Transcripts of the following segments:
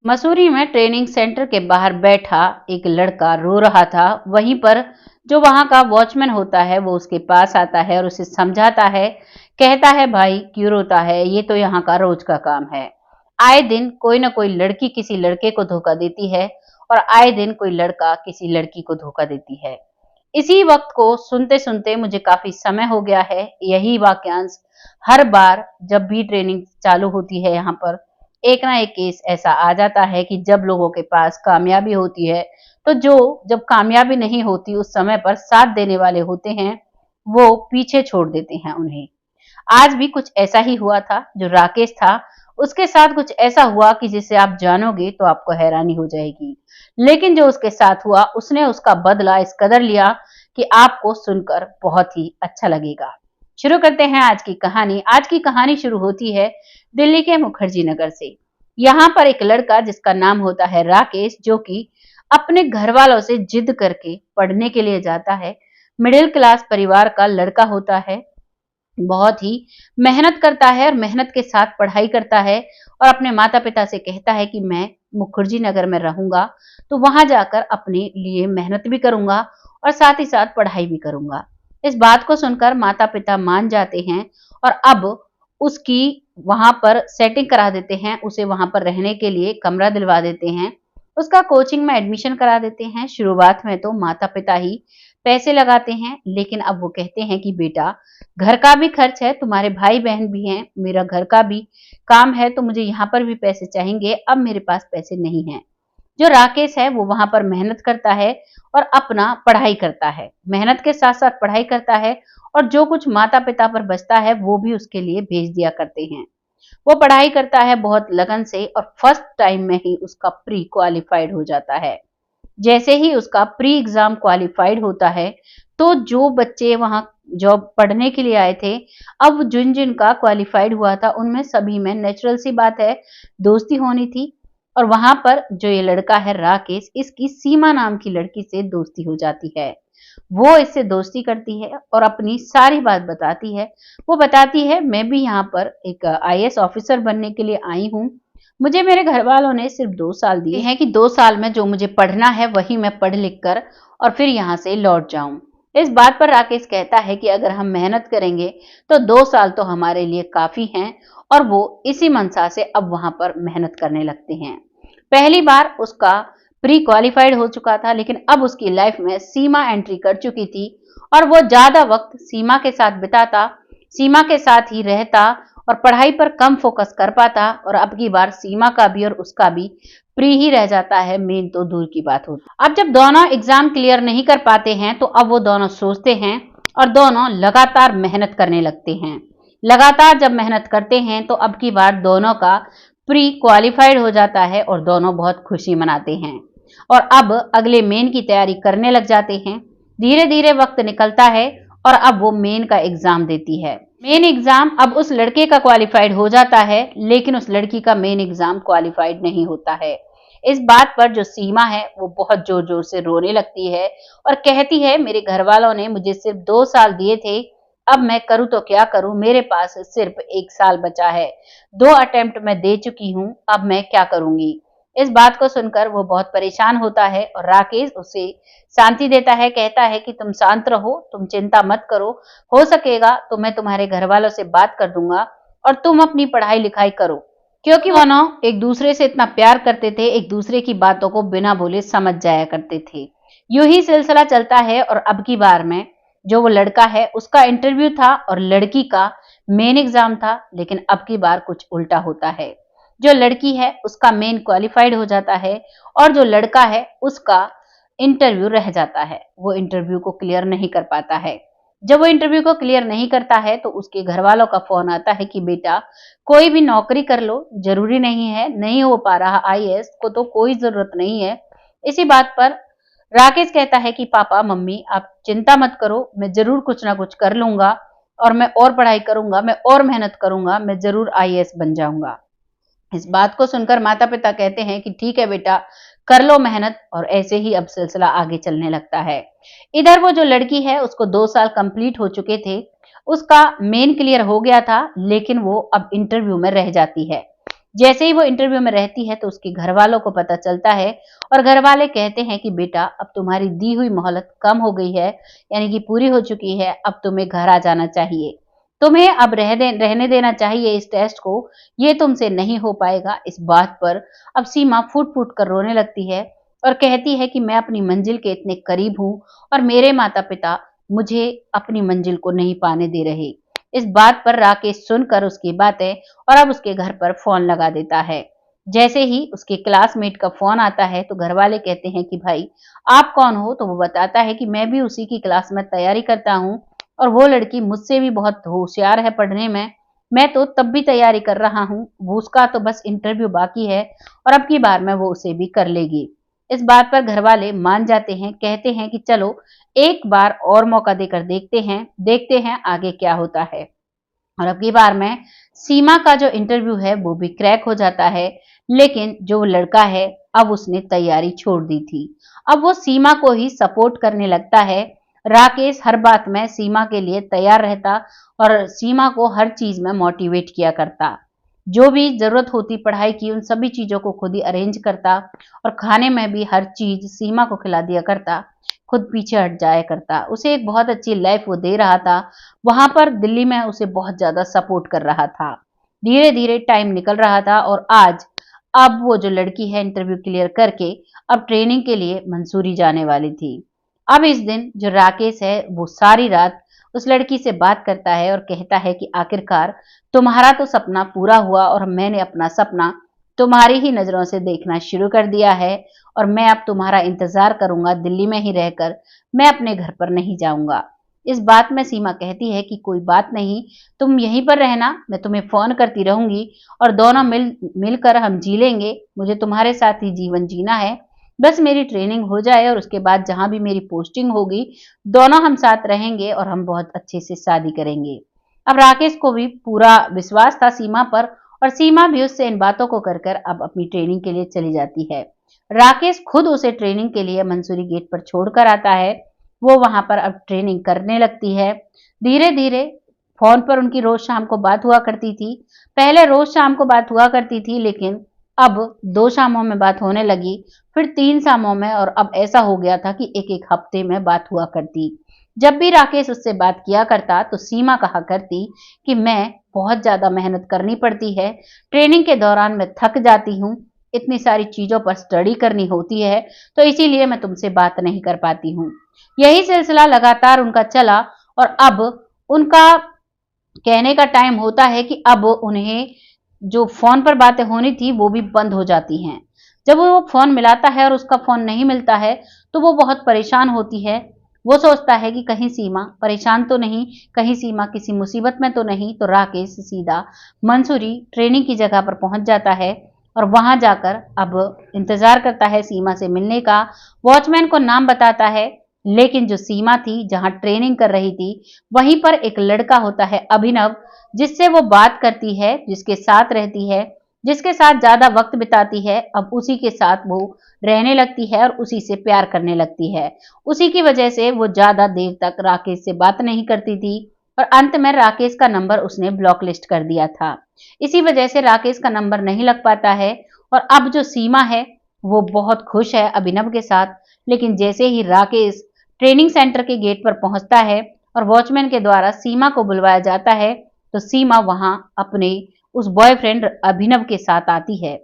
मसूरी में training centre के बाहर बैठा एक लड़का रो रहा था। वहीं पर जो वहां का वॉचमैन होता है वो उसके पास आता है और उसे समझाता है। कहता है, भाई क्यों रोता है, ये तो यहाँ का रोज का काम है। आए दिन कोई ना कोई लड़की किसी लड़के को धोखा देती है और आए दिन कोई लड़का किसी लड़की को धोखा देती है। इसी वक्त को सुनते सुनते मुझे काफी समय हो गया है। यही वाक्यांश हर बार जब भी ट्रेनिंग चालू होती है यहाँ पर एक ना एक केस ऐसा आ जाता है कि जब लोगों के पास कामयाबी होती है तो जो जब कामयाबी नहीं होती उस समय पर साथ देने वाले होते हैं वो पीछे छोड़ देते हैं उन्हें। आज भी कुछ ऐसा ही हुआ था। जो राकेश था उसके साथ कुछ ऐसा हुआ कि जिसे आप जानोगे तो आपको हैरानी हो जाएगी। लेकिन जो उसके साथ हुआ उसने उसका बदला इस कदर लिया कि आपको सुनकर बहुत ही अच्छा लगेगा। शुरू करते हैं आज की कहानी। आज की कहानी शुरू होती है दिल्ली के मुखर्जी नगर से। यहाँ पर एक लड़का जिसका नाम होता है राकेश, जो कि अपने घर वालों से जिद करके पढ़ने के लिए जाता है। मिडिल क्लास परिवार का लड़का होता है, बहुत ही मेहनत करता है और मेहनत के साथ पढ़ाई करता है और अपने माता पिता से कहता है कि मैं मुखर्जी नगर में रहूंगा तो वहां जाकर अपने लिए मेहनत भी करूंगा और साथ ही साथ पढ़ाई भी करूंगा। इस बात को सुनकर माता पिता मान जाते हैं और अब उसकी वहां पर सेटिंग करा देते हैं। उसे वहां पर रहने के लिए कमरा दिलवा देते हैं, उसका कोचिंग में एडमिशन करा देते हैं। शुरुआत में तो माता पिता ही पैसे लगाते हैं, लेकिन अब वो कहते हैं कि बेटा घर का भी खर्च है, तुम्हारे भाई बहन भी हैं, मेरा घर का भी काम है, तो मुझे यहाँ पर भी पैसे चाहिए। अब मेरे पास पैसे नहीं हैं। जो राकेश है वो वहां पर मेहनत करता है और अपना पढ़ाई करता है, मेहनत के साथ साथ पढ़ाई करता है और जो कुछ माता पिता पर बचता है वो भी उसके लिए भेज दिया करते हैं। वो पढ़ाई करता है बहुत लगन से और फर्स्ट टाइम में ही उसका प्री क्वालिफाइड हो जाता है। जैसे ही उसका प्री एग्जाम क्वालिफाइड होता है तो जो बच्चे वहां जॉब पढ़ने के लिए आए थे, अब जिन जिन का क्वालिफाइड हुआ था उनमें सभी में नेचुरल सी बात है दोस्ती होनी थी। और वहां पर जो ये लड़का है राकेश, इसकी सीमा नाम की लड़की से दोस्ती हो जाती है। वो इससे दोस्ती करती है और अपनी सारी बात बताती है। वो बताती है, मैं भी यहाँ पर एक आईएएस ऑफिसर बनने के लिए आई हूँ। मुझे मेरे घर वालों ने सिर्फ 2 साल दिए हैं कि 2 साल में जो मुझे पढ़ना है वही मैं पढ़ लिख कर और फिर यहाँ से लौट जाऊं। इस बात पर राकेश कहता है कि अगर हम मेहनत करेंगे तो 2 साल तो हमारे लिए काफी हैं। और वो इसी मनसा से अब वहां पर मेहनत करने लगते हैं। पहली बार उसका प्री क्वालिफाइड हो चुका था, लेकिन अब उसकी लाइफ में सीमा एंट्री कर चुकी थी और वो ज्यादा वक्त सीमा के साथ बिताता, सीमा के साथ ही रहता और पढ़ाई पर कम फोकस कर पाता। और अब की बार सीमा का भी और उसका भी प्री ही रह जाता है, मेन तो दूर की बात होती। अब जब दोनों एग्जाम क्लियर नहीं कर पाते हैं तो अब वो दोनों सोचते हैं और दोनों लगातार मेहनत करने लगते हैं। लगातार जब मेहनत करते हैं तो अब की बार दोनों का प्री क्वालिफाइड हो जाता है और दोनों बहुत खुशी मनाते हैं और अब अगले मेन की तैयारी करने लग जाते हैं। धीरे धीरे वक्त निकलता है और अब वो मेन का एग्जाम देती है। मेन एग्जाम अब उस लड़के का क्वालिफाइड हो जाता है, लेकिन उस लड़की का मेन एग्जाम क्वालिफाइड नहीं होता है। इस बात पर जो सीमा है वो बहुत जोर जोर से रोने लगती है और कहती है, मेरे घर वालों ने मुझे सिर्फ 2 साल दिए थे, अब मैं करूं तो क्या करूं, मेरे पास सिर्फ 1 साल बचा है, 2 अटेम्प्ट मैं दे चुकी हूं, अब मैं क्या करूंगी। इस बात को सुनकर वो बहुत परेशान होता है और राकेश उसे शांति देता है, कहता है कि तुम शांत रहो, तुम चिंता मत करो, हो सकेगा तो मैं तुम्हारे घर वालों से बात कर दूंगा और तुम अपनी पढ़ाई लिखाई करो। क्योंकि वो दोनों एक दूसरे से इतना प्यार करते थे, एक दूसरे की बातों को बिना बोले समझ जाया करते थे। यूं ही सिलसिला चलता है और अब की बार में जो वो लड़का है उसका इंटरव्यू था और लड़की का मेन एग्जाम था, लेकिन अब की बार कुछ उल्टा होता है। जो लड़की है उसका मेन क्वालिफाइड हो जाता है और जो लड़का है उसका इंटरव्यू रह जाता है, वो इंटरव्यू को क्लियर नहीं कर पाता है। जब वो इंटरव्यू को क्लियर नहीं करता है तो उसके घर वालों का फोन आता है कि बेटा कोई भी नौकरी कर लो, जरूरी नहीं है, नहीं हो पा रहा आईएएस को तो कोई जरूरत नहीं है। इसी बात पर राकेश कहता है कि पापा मम्मी आप चिंता मत करो, मैं जरूर कुछ ना कुछ कर लूंगा और मैं और पढ़ाई करूंगा, मैं और मेहनत करूंगा, मैं जरूर आईएएस बन जाऊंगा। इस बात को सुनकर माता पिता कहते हैं कि ठीक है बेटा, कर लो मेहनत। और ऐसे ही अब सिलसिला आगे चलने लगता है। इधर वो जो लड़की है उसको 2 साल कंप्लीट हो चुके थे, उसका मेन क्लियर हो गया था, लेकिन वो अब इंटरव्यू में रह जाती है। जैसे ही वो इंटरव्यू में रहती है तो उसके घर वालों को पता चलता है और घर वाले कहते हैं कि बेटा अब तुम्हारी दी हुई मोहलत कम हो गई है, यानी कि पूरी हो चुकी है, अब तुम्हें घर आ जाना चाहिए, तुम्हें अब रहने देना चाहिए इस टेस्ट को, ये तुमसे नहीं हो पाएगा। इस बात पर अब सीमा फूट फूट कर रोने लगती है और कहती है कि मैं अपनी मंजिल के इतने करीब हूँ और मेरे माता पिता मुझे अपनी मंजिल को नहीं पाने दे रहे। इस बात पर राकेश सुनकर उसकी बातें और अब उसके घर पर फोन लगा देता है। जैसे ही उसके क्लासमेट का फोन आता है तो घर वाले कहते हैं कि भाई आप कौन हो, तो वो बताता है कि मैं भी उसी की क्लास में तैयारी करता हूँ और वो लड़की मुझसे भी बहुत होशियार है पढ़ने में, मैं तो तब भी तैयारी कर रहा हूँ, वो उसका तो बस इंटरव्यू बाकी है और अब की बार में वो उसे भी कर लेगी। इस बात पर घर वाले मान जाते हैं, कहते हैं कि चलो एक बार और मौका देकर देखते हैं आगे क्या होता है। और अब की बार में सीमा का जो इंटरव्यू है वो भी क्रैक हो जाता है, लेकिन जो लड़का है अब उसने तैयारी छोड़ दी थी। अब वो सीमा को ही सपोर्ट करने लगता है। राकेश हर बात में सीमा के लिए तैयार रहता और सीमा को हर चीज में मोटिवेट किया करता। जो भी जरूरत होती पढ़ाई की उन सभी चीजों को खुद ही अरेंज करता और खाने में भी हर चीज सीमा को खिला दिया करता, खुद पीछे हट जाया करता। उसे एक बहुत अच्छी लाइफ वो दे रहा था, वहां पर दिल्ली में उसे बहुत ज्यादा सपोर्ट कर रहा था। धीरे धीरे टाइम निकल रहा था और आज अब वो जो लड़की है इंटरव्यू क्लियर करके अब ट्रेनिंग के लिए मंसूरी जाने वाली थी। अब इस दिन जो राकेश है वो सारी रात उस लड़की से बात करता है और कहता है कि आखिरकार तुम्हारा तो सपना पूरा हुआ और मैंने अपना सपना तुम्हारी ही नजरों से देखना शुरू कर दिया है और मैं अब तुम्हारा इंतजार करूंगा दिल्ली में ही रहकर, मैं अपने घर पर नहीं जाऊंगा। इस बात में सीमा कहती है कि कोई बात नहीं, तुम यहीं पर रहना, मैं तुम्हें फोन करती रहूंगी और दोनों मिलकर हम जी लेंगे, मुझे तुम्हारे साथ ही जीवन जीना है, बस मेरी ट्रेनिंग हो जाए और उसके बाद जहां भी मेरी पोस्टिंग होगी दोनों हम साथ रहेंगे और हम बहुत अच्छे से शादी करेंगे। अब राकेश को भी पूरा विश्वास था सीमा पर और सीमा भी उससे इन बातों को कर कर अब अपनी ट्रेनिंग के लिए चली जाती है। राकेश खुद उसे ट्रेनिंग के लिए मंसूरी गेट पर छोड़कर आता है। वो वहां पर अब ट्रेनिंग करने लगती है। धीरे धीरे फोन पर उनकी रोज शाम को बात हुआ करती थी। पहले रोज शाम को बात हुआ करती थी, लेकिन अब 2 शामों में बात होने लगी, फिर 3 शामों में और अब ऐसा हो गया था कि एक एक हफ्ते में बात हुआ करती। जब भी राकेश उससे बात किया करता तो सीमा कहा करती कि मैं बहुत ज्यादा मेहनत करनी पड़ती है, ट्रेनिंग के दौरान मैं थक जाती हूँ, इतनी सारी चीजों पर स्टडी करनी होती है, तो इसीलिए मैं तुमसे बात नहीं कर पाती हूँ। यही सिलसिला लगातार उनका चला और अब उनका कहने का टाइम होता है कि अब उन्हें जो फोन पर बातें होनी थी वो भी बंद हो जाती हैं। जब वो फोन मिलाता है और उसका फोन नहीं मिलता है तो वो बहुत परेशान होती है। वो सोचता है कि कहीं सीमा परेशान तो नहीं, कहीं सीमा किसी मुसीबत में तो नहीं, तो राकेश सीधा मंसूरी ट्रेनिंग की जगह पर पहुंच जाता है और वहां जाकर अब इंतजार करता है सीमा से मिलने का। वॉचमैन को नाम बताता है, लेकिन जो सीमा थी जहां ट्रेनिंग कर रही थी वहीं पर एक लड़का होता है अभिनव, जिससे वो बात करती है, जिसके साथ रहती है, जिसके साथ ज्यादा वक्त बिताती है, अब उसी के साथ वो रहने लगती है और उसी से प्यार करने लगती है। उसी की वजह से वो ज्यादा देर तक राकेश से बात नहीं करती थी और अंत में राकेश का नंबर उसने ब्लॉक लिस्ट कर दिया था। इसी वजह से राकेश का नंबर नहीं लग पाता है और अब जो सीमा है वो बहुत खुश है अभिनव के साथ। लेकिन जैसे ही राकेश ट्रेनिंग सेंटर के गेट पर पहुंचता है और वॉचमैन के द्वारा सीमा को बुलवाया जाता है तो सीमा वहां अपने उस बॉयफ्रेंड अभिनव के साथ आती है।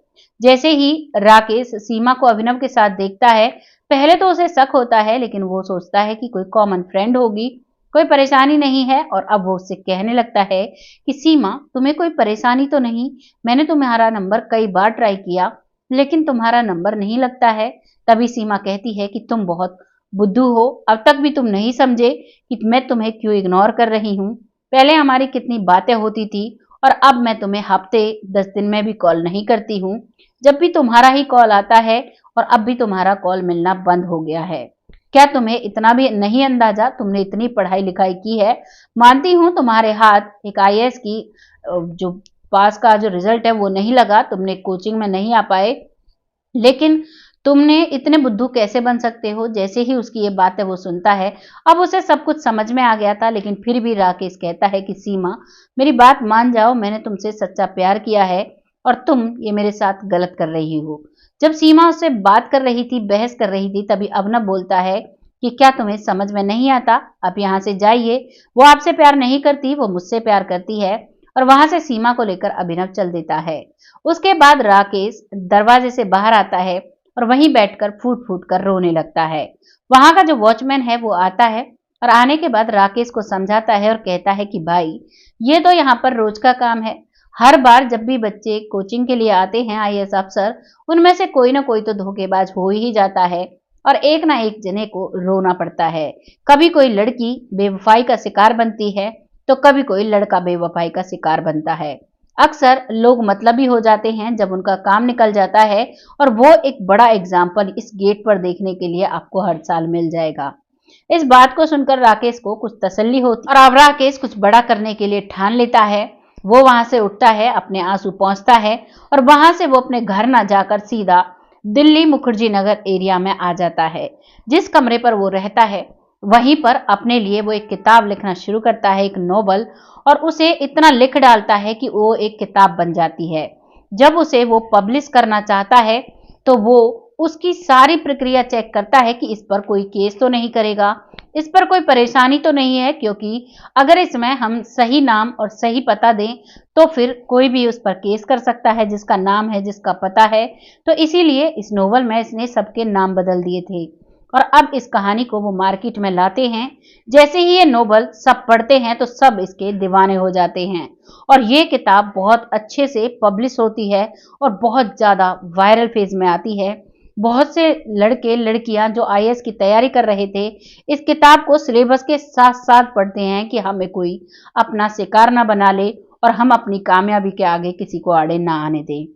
जैसे ही राकेश सीमा को अभिनव के साथ देखता है, पहले तो उसे शक होता है, लेकिन वो सोचता है कि कोई कॉमन फ्रेंड होगी, कोई परेशानी नहीं है और अब वो उससे कहने लगता है कि सीमा तुम्हें कोई परेशानी तो नहीं, मैंने तुम्हारा नंबर कई बार ट्राई किया लेकिन तुम्हारा नंबर नहीं लगता है। तभी सीमा कहती है कि तुम बहुत बुद्धू हो, अब तक भी तुम नहीं समझे कि मैं तुम्हें क्यों इग्नोर कर रही हूँ। पहले हमारी कितनी बातें होती थी और अब मैं तुम्हें हफ्ते 10 दिन में भी कॉल नहीं करती हूँ, जब भी तुम्हारा ही कॉल आता है और अब भी तुम्हारा कॉल मिलना बंद हो गया है। क्या तुम्हें इतना भी नहीं अंदाजा, तुमने इतनी पढ़ाई लिखाई की है, मानती हूँ तुम्हारे हाथ एक आईएएस की जो पास का जो रिजल्ट है वो नहीं लगा, तुमने कोचिंग में नहीं आ पाए, लेकिन तुमने इतने बुद्धू कैसे बन सकते हो। जैसे ही उसकी ये बात है वो सुनता है, अब उसे सब कुछ समझ में आ गया था, लेकिन फिर भी राकेश कहता है कि सीमा मेरी बात मान जाओ, मैंने तुमसे सच्चा प्यार किया है, और तुम ये मेरे साथ गलत कर रही हो। जब सीमा उससे बात कर रही थी, बहस कर रही थी, तभी अभिनव बोलता है कि क्या तुम्हें समझ में नहीं आता, आप यहाँ से जाइए, वो आपसे प्यार नहीं करती, वो मुझसे प्यार करती है। और वहां से सीमा को लेकर अभिनव चल देता है। उसके बाद राकेश दरवाजे से बाहर आता है और वहीं बैठकर फूट फूट कर रोने लगता है। वहां का जो वॉचमैन है वो आता है और आने के बाद राकेश को समझाता है और कहता है कि भाई, ये तो यहाँ पर रोज का काम है। हर बार जब भी बच्चे कोचिंग के लिए आते हैं आईएएस अफसर, उनमें से कोई ना कोई तो धोखेबाज हो ही जाता है और एक ना एक जने को रोना पड़ता है। कभी कोई लड़की बेवफाई का शिकार बनती है तो कभी कोई लड़का बेवफाई का शिकार बनता है। अक्सर लोग मतलबी हो जाते हैं जब उनका काम निकल जाता है, और वो एक बड़ा एग्जाम्पल इस गेट पर देखने के लिए आपको हर साल मिल जाएगा। इस बात को सुनकर राकेश को कुछ तसल्ली होती और अब राकेश कुछ बड़ा करने के लिए ठान लेता है। वो वहां से उठता है, अपने आंसू पहुंचता है और वहां से वो अपने घर ना जाकर सीधा दिल्ली मुखर्जी नगर एरिया में आ जाता है। जिस कमरे पर वो रहता है वहीं पर अपने लिए वो एक किताब लिखना शुरू करता है, एक नोवेल, और उसे इतना लिख डालता है कि वो एक किताब बन जाती है। जब उसे वो पब्लिश करना चाहता है तो वो उसकी सारी प्रक्रिया चेक करता है कि इस पर कोई केस तो नहीं करेगा, इस पर कोई परेशानी तो नहीं है, क्योंकि अगर इसमें हम सही नाम और सही पता दें तो फिर कोई भी उस पर केस कर सकता है जिसका नाम है, जिसका पता है। तो इसीलिए इस नोवेल में इसने सबके नाम बदल दिए थे और अब इस कहानी को वो मार्केट में लाते हैं। जैसे ही ये नोवेल सब पढ़ते हैं तो सब इसके दीवाने हो जाते हैं और ये किताब बहुत अच्छे से पब्लिश होती है और बहुत ज़्यादा वायरल फेज में आती है। बहुत से लड़के लड़कियां जो आईएएस की तैयारी कर रहे थे, इस किताब को सिलेबस के साथ साथ पढ़ते हैं कि हमें कोई अपना शिकार ना बना ले और हम अपनी कामयाबी के आगे किसी को आड़े ना आने दें,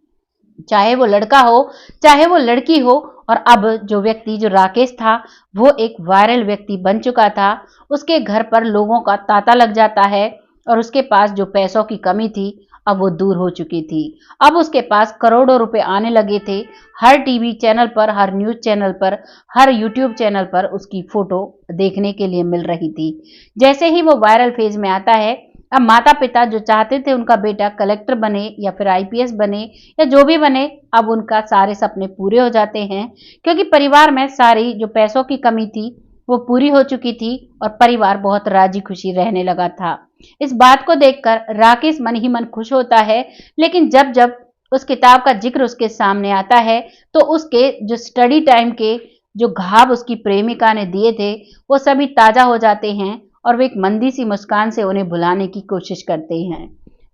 चाहे वो लड़का हो चाहे वो लड़की हो। और अब जो व्यक्ति, जो राकेश था, वो एक वायरल व्यक्ति बन चुका था। उसके घर पर लोगों का तांता लग जाता है और उसके पास जो पैसों की कमी थी अब वो दूर हो चुकी थी। अब उसके पास करोड़ों रुपए आने लगे थे। हर टीवी चैनल पर, हर न्यूज चैनल पर, हर यूट्यूब चैनल पर उसकी फोटो देखने के लिए मिल रही थी। जैसे ही वो वायरल फेज में आता है, अब माता पिता जो चाहते थे उनका बेटा कलेक्टर बने या फिर आईपीएस बने या जो भी बने, अब उनका सारे सपने पूरे हो जाते हैं, क्योंकि परिवार में सारी जो पैसों की कमी थी वो पूरी हो चुकी थी और परिवार बहुत राजी खुशी रहने लगा था। इस बात को देखकर राकेश मन ही मन खुश होता है, लेकिन जब जब उस किताब का जिक्र उसके सामने आता है तो उसके जो स्टडी टाइम के जो घाव उसकी प्रेमिका ने दिए थे वो सभी ताजा हो जाते हैं और वे एक मंदी सी मुस्कान से उन्हें भुलाने की कोशिश करते हैं।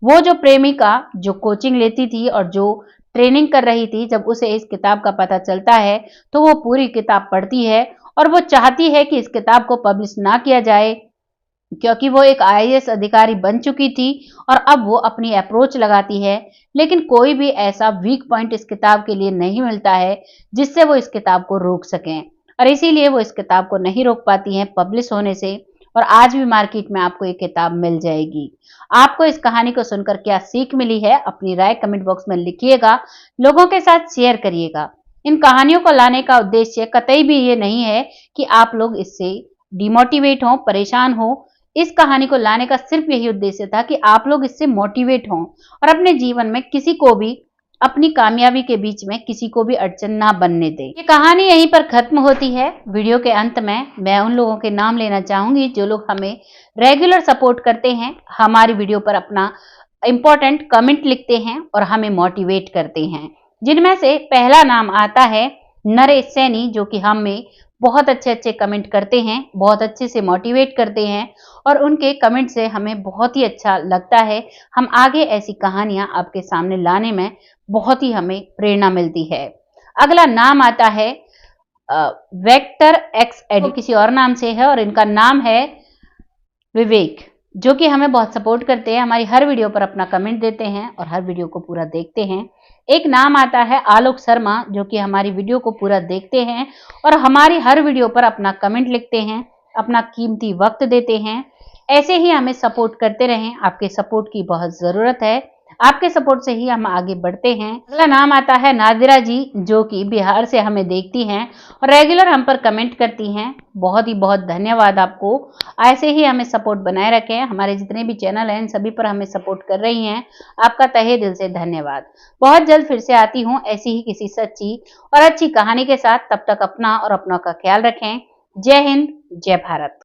वो जो प्रेमिका जो कोचिंग लेती थी और जो ट्रेनिंग कर रही थी, जब उसे इस किताब का पता चलता है तो वो पूरी किताब पढ़ती है और वो चाहती है कि इस किताब को पब्लिश ना किया जाए, क्योंकि वो एक आईएएस अधिकारी बन चुकी थी और अब वो अपनी अप्रोच लगाती है। लेकिन कोई भी ऐसा वीक पॉइंट इस किताब के लिए नहीं मिलता है जिससे वो इस किताब को रोक सकें, और इसीलिए वो इस किताब को नहीं रोक पाती हैं पब्लिश होने से। और आज भी मार्केट में आपको ये किताब मिल जाएगी। आपको इस कहानी को सुनकर क्या सीख मिली है, अपनी राय कमेंट बॉक्स में लिखिएगा, लोगों के साथ शेयर करिएगा। इन कहानियों को लाने का उद्देश्य कतई भी ये नहीं है कि आप लोग इससे डिमोटिवेट हों, परेशान हो। इस कहानी को लाने का सिर्फ यही उद्देश्य था कि आप लोग इससे मोटिवेट हों और अपने जीवन में किसी को भी, अपनी कामयाबी के बीच में किसी को भी अड़चन ना बनने दें। ये कहानी यहीं पर खत्म होती है। वीडियो के अंत में मैं उन लोगों के नाम लेना चाहूंगी जो लोग हमें रेगुलर सपोर्ट करते हैं, हमारी वीडियो पर अपना इंपॉर्टेंट कमेंट लिखते हैं और हमें मोटिवेट करते हैं। जिनमें से पहला नाम आता है नरेश सैनी, जो कि हमें बहुत अच्छे अच्छे कमेंट करते हैं, बहुत अच्छे से मोटिवेट करते हैं और उनके कमेंट से हमें बहुत ही अच्छा लगता है। हम आगे ऐसी कहानियां आपके सामने लाने में बहुत ही हमें प्रेरणा मिलती है। अगला नाम आता है वेक्टर एक्स एडी, किसी और नाम से है और इनका नाम है विवेक, जो कि हमें बहुत सपोर्ट करते हैं, हमारी हर वीडियो पर अपना कमेंट देते हैं और हर वीडियो को पूरा देखते हैं। एक नाम आता है आलोक शर्मा, जो कि हमारी वीडियो को पूरा देखते हैं और हमारी हर वीडियो पर अपना कमेंट लिखते हैं, अपना कीमती वक्त देते हैं। ऐसे ही हमें सपोर्ट करते रहें, आपके सपोर्ट की बहुत ज़रूरत है। आपके सपोर्ट से ही हम आगे बढ़ते हैं। अगला नाम आता है नादिरा जी, जो कि बिहार से हमें देखती हैं और रेगुलर हम पर कमेंट करती हैं। बहुत ही बहुत धन्यवाद आपको। ऐसे ही हमें सपोर्ट बनाए रखें। हमारे जितने भी चैनल हैं सभी पर हमें सपोर्ट कर रही हैं, आपका तहे दिल से धन्यवाद। बहुत जल्द फिर से आती हूँ ऐसी ही किसी सच्ची और अच्छी कहानी के साथ। तब तक अपना और अपनों का ख्याल रखें। जय हिंद, जय भारत।